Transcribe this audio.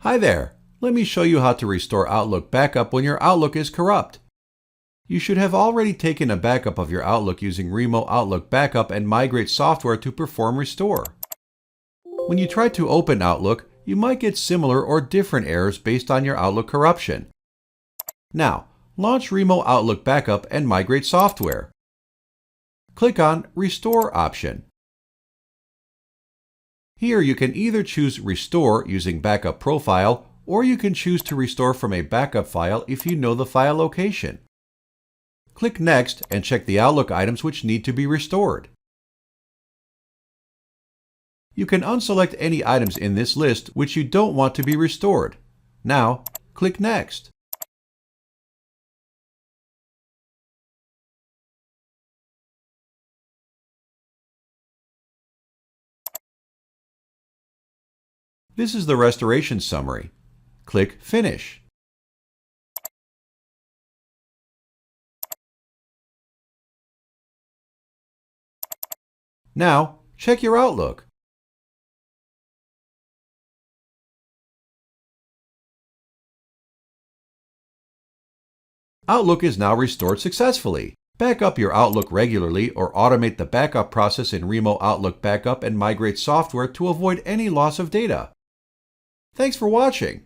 Hi there! Let me show you how to restore Outlook backup when your Outlook is corrupt. You should have already taken a backup of your Outlook using Remo Outlook Backup and Migrate software to perform restore. When you try to open Outlook, you might get similar or different errors based on your Outlook corruption. Now, launch Remo Outlook Backup and Migrate software. Click on Restore option. Here you can either choose Restore using Backup Profile, or you can choose to restore from a backup file if you know the file location. Click Next and check the Outlook items which need to be restored. You can unselect any items in this list which you don't want to be restored. Now, click Next. This is the restoration summary. Click Finish. Now, check your Outlook. Outlook is now restored successfully. Back up your Outlook regularly or automate the backup process in Remo Outlook Backup and Migrate software to avoid any loss of data. Thanks for watching.